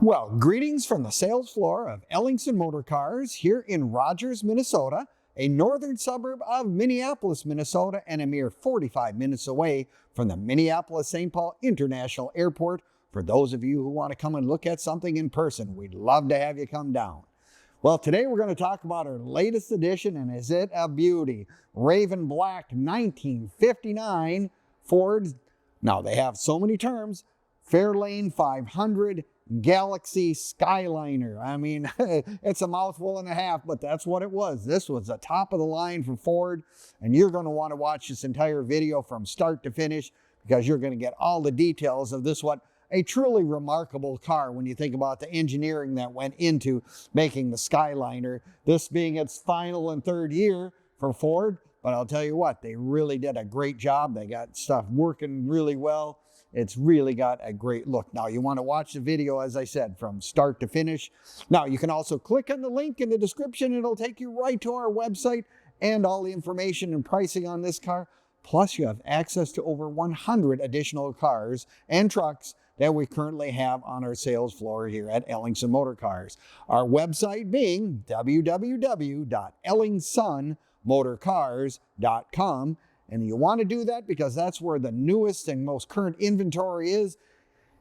Well, greetings from the sales floor of Ellingsson Motor Cars here in Rogers, Minnesota, a northern suburb of Minneapolis, Minnesota, and a mere 45 minutes away from the Minneapolis-St. Paul International Airport. For those of you who want to come and look at something in person, we'd love to have you come down. Well, today we're going to talk about our latest edition, and is it a beauty? Raven Black 1959 Ford, now they have so many terms, Fairlane 500 Galaxie Skyliner. I mean, it's a mouthful and a half, but that's what it was. This was the top of the line from Ford, and you're going to want to watch this entire video from start to finish because you're going to get all the details of this, what a truly remarkable car when you think about the engineering that went into making the Skyliner, this being its final and third year for Ford. But I'll tell you what, they really did a great job. They got stuff working really well. It's really got a great look. Now, you want to watch the video, as I said, from start to finish. Now, you can also click on the link in the description. It'll take you right to our website and all the information and pricing on this car. Plus, you have access to over 100 additional cars and trucks that we currently have on our sales floor here at Ellingsson Motor Cars. Our website being www.ellingssonmotorcars.com. And you want to do that because that's where the newest and most current inventory is.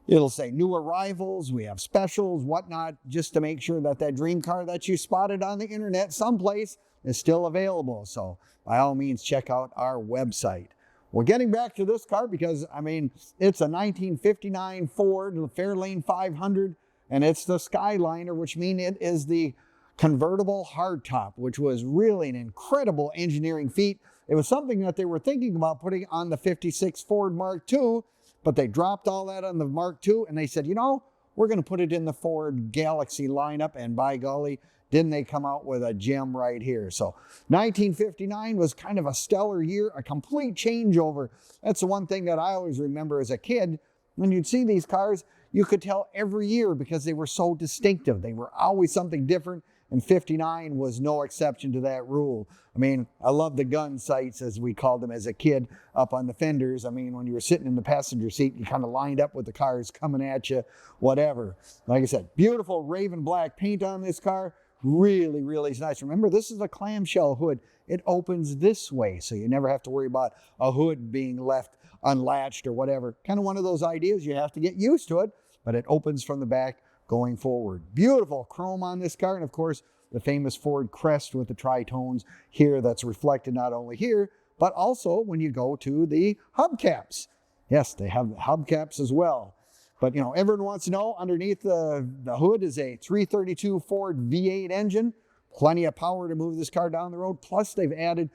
It'll say new arrivals, we have specials, whatnot, just to make sure that that dream car that you spotted on the internet someplace is still available. So by all means, check out our website. Well, getting back to this car, because I mean, it's a 1959 Ford Fairlane 500, and it's the Skyliner, which means it is the convertible hardtop, which was really an incredible engineering feat. It was something that they were thinking about putting on the 56 Ford Mark II, but they dropped all that on the Mark II, and they said, you know, we're going to put it in the Ford Galaxie lineup, and by golly, didn't they come out with a gem right here. So 1959 was kind of a stellar year, a complete changeover. That's the one thing that I always remember as a kid. When you'd see these cars, you could tell every year because they were so distinctive. They were always something different, and 59 was no exception to that rule. I mean, I love the gun sights, as we called them as a kid, up on the fenders. I mean, when you were sitting in the passenger seat, you kind of lined up with the cars coming at you, whatever. Like I said, beautiful Raven Black paint on this car. Really, really nice. Remember, this is a clamshell hood. It opens this way, so you never have to worry about a hood being left unlatched or whatever. Kind of one of those ideas. You have to get used to it, but it opens from the back going forward. Beautiful chrome on this car, and of course, the famous Ford crest with the tritones here that's reflected not only here, but also when you go to the hubcaps. Yes, they have hubcaps as well. But, you know, everyone wants to know, underneath the hood is a 332 Ford V8 engine. Plenty of power to move this car down the road. Plus, they've added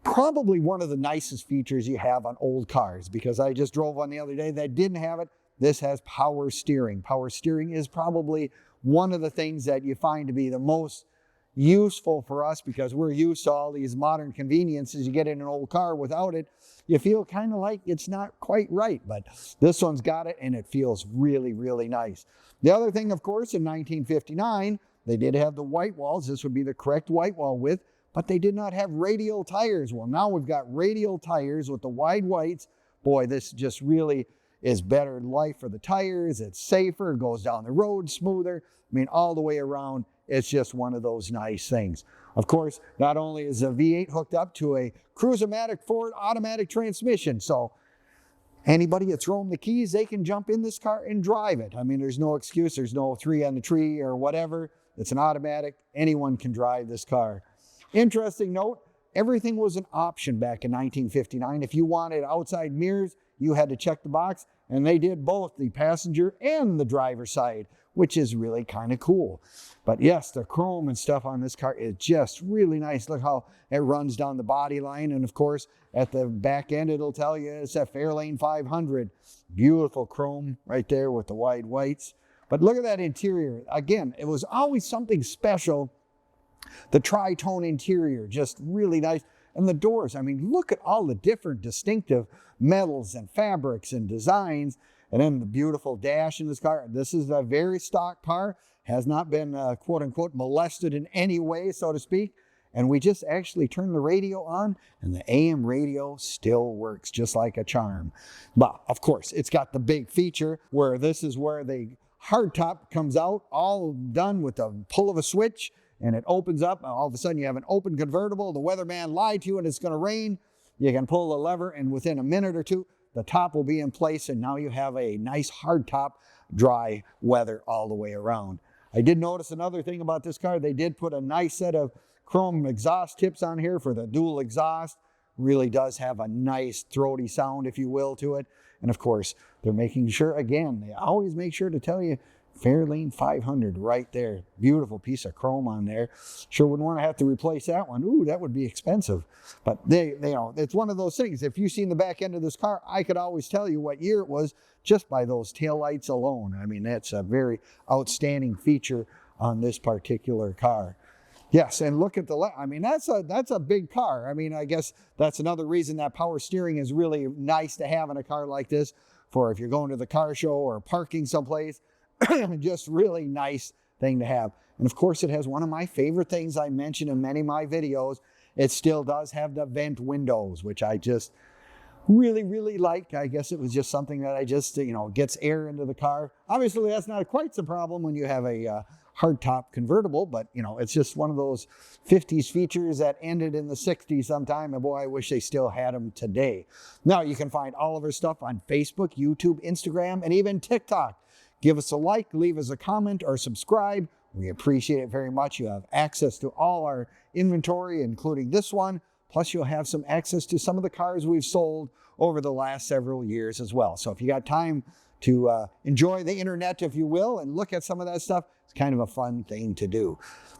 probably one of the nicest features you have on old cars, because I just drove one the other day that didn't have it. This has power steering. Power steering is probably one of the things that you find to be the most useful for us, because we're used to all these modern conveniences. You get in an old car without it, you feel kind of like it's not quite right, but this one's got it and it feels really, really nice. The other thing, of course, in 1959, they did have the white walls. This would be the correct white wall width, but they did not have radial tires. Well, now we've got radial tires with the wide whites. Boy, this just really is better life for the tires. It's safer, it goes down the road smoother. I mean, all the way around, it's just one of those nice things. Of course, not only is the V8 hooked up to a Cruise-O-Matic Ford automatic transmission, so anybody that's thrown the keys, they can jump in this car and drive it. I mean, there's no excuse. There's no 3 on the tree or whatever. It's an automatic. Anyone can drive this car. Interesting note, everything was an option back in 1959. If you wanted outside mirrors, you had to check the box, and they did both the passenger and the driver side, which is really kind of cool. But yes, the chrome and stuff on this car is just really nice. Look how it runs down the body line. And of course, at the back end, it'll tell you it's a Fairlane 500. Beautiful chrome right there with the wide whites. But look at that interior. Again, it was always something special. The tritone interior, just really nice. And the doors, I mean, look at all the different distinctive metals and fabrics and designs. And then the beautiful dash in this car. This is a very stock car. Has not been, quote unquote, molested in any way, so to speak. And we just actually turn the radio on, and the AM radio still works just like a charm. But of course, it's got the big feature where this is where they hardtop comes out, all done with the pull of a switch, and it opens up. All of a sudden you have an open convertible. The weatherman lied to you and it's going to rain. You can pull the lever, and within a minute or two, the top will be in place, and now you have a nice hardtop, dry weather all the way around. I did notice another thing about this car. They did put a nice set of chrome exhaust tips on here for the dual exhaust. Really does have a nice throaty sound, if you will, to it. And of course, they're making sure, again, they always make sure to tell you Fairlane 500 right there. Beautiful piece of chrome on there. Sure wouldn't want to have to replace that one. Ooh, that would be expensive. But they you know, it's one of those things. If you've seen the back end of this car, I could always tell you what year it was just by those taillights alone. I mean, that's a very outstanding feature on this particular car. Yes, and look at the, I mean, that's a big car. I mean, I guess that's another reason that power steering is really nice to have in a car like this, for if you're going to the car show or parking someplace. Just really nice thing to have. And of course, it has one of my favorite things I mentioned in many of my videos. It still does have the vent windows, which I just really, really like. I guess it was just something that I just, you know, gets air into the car. Obviously, that's not quite the problem when you have a hardtop convertible, but you know, it's just one of those 50s features that ended in the 60s sometime, and boy, I wish they still had them today. Now, you can find all of our stuff on Facebook, YouTube, Instagram, and even TikTok. Give us a like, leave us a comment, or subscribe. We appreciate it very much. You have access to all our inventory, including this one. Plus, you'll have some access to some of the cars we've sold over the last several years as well. So if you got time to enjoy the internet, if you will, and look at some of that stuff, it's kind of a fun thing to do.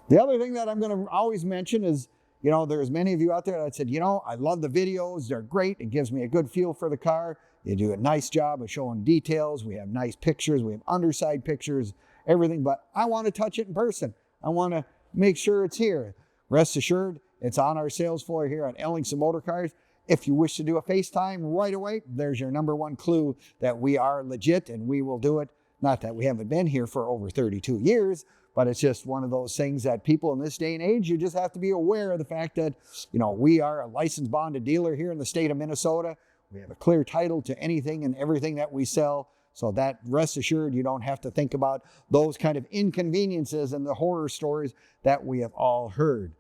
The other thing that I'm going to always mention is, you know, there's many of you out there that said, you know, I love the videos. They're great. It gives me a good feel for the car. You do a nice job of showing details. We have nice pictures. We have underside pictures, everything. But I want to touch it in person. I want to make sure it's here. Rest assured, it's on our sales floor here at Ellingsson Motor Cars. If you wish to do a FaceTime right away, there's your #1 clue that we are legit and we will do it. Not that we haven't been here for over 32 years, but it's just one of those things that people in this day and age, you just have to be aware of the fact that, you know, we are a licensed bonded dealer here in the state of Minnesota. We have a clear title to anything and everything that we sell. So that, rest assured, you don't have to think about those kind of inconveniences and the horror stories that we have all heard.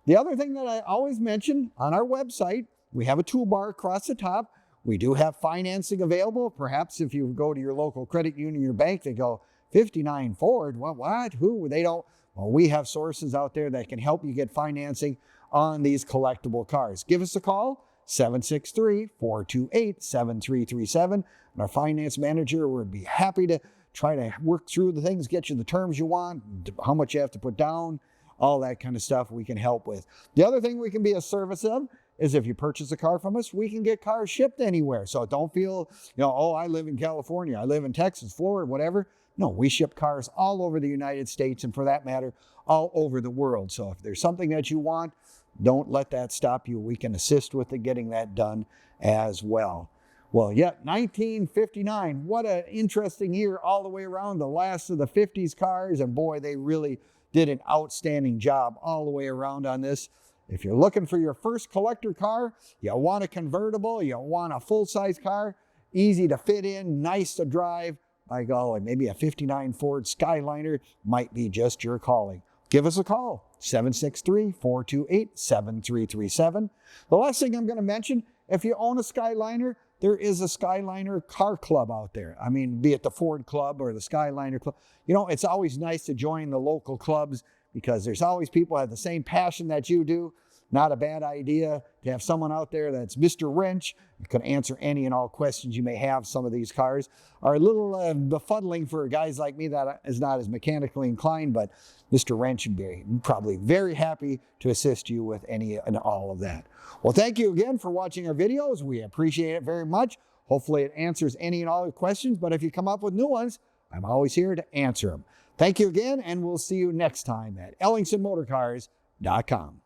The other thing that I always mention on our website, we have a toolbar across the top. We do have financing available. Perhaps if you go to your local credit union or bank, they go, 59 Ford, what? Who? They don't. Well, we have sources out there that can help you get financing on these collectible cars. Give us a call, 763-428-7337. And our finance manager would be happy to try to work through the things, get you the terms you want, how much you have to put down, all that kind of stuff we can help with. The other thing we can be a service of is if you purchase a car from us, we can get cars shipped anywhere. So don't feel, you know, oh, I live in California, I live in Texas, Florida, whatever. No, we ship cars all over the United States and, for that matter, all over the world. So if there's something that you want, don't let that stop you. We can assist with getting that done as well. Well, yeah, 1959, what an interesting year all the way around. The last of the 50s cars, and boy, they really did an outstanding job all the way around on this. If you're looking for your first collector car, you want a convertible, you want a full-size car, easy to fit in, nice to drive, by golly, maybe a 59 Ford Skyliner might be just your calling. Give us a call, 763-428-7337. The last thing I'm going to mention, if you own a Skyliner, there is a Skyliner car club out there. I mean, be it the Ford Club or the Skyliner Club. You know, it's always nice to join the local clubs because there's always people who have the same passion that you do. Not a bad idea to have someone out there that's Mr. Wrench, who can answer any and all questions you may have. Some of these cars are a little befuddling for guys like me that is not as mechanically inclined, but Mr. Wrench would be probably very happy to assist you with any and all of that. Well, thank you again for watching our videos. We appreciate it very much. Hopefully it answers any and all the questions, but if you come up with new ones, I'm always here to answer them. Thank you again, and we'll see you next time at EllingsonMotorCars.com.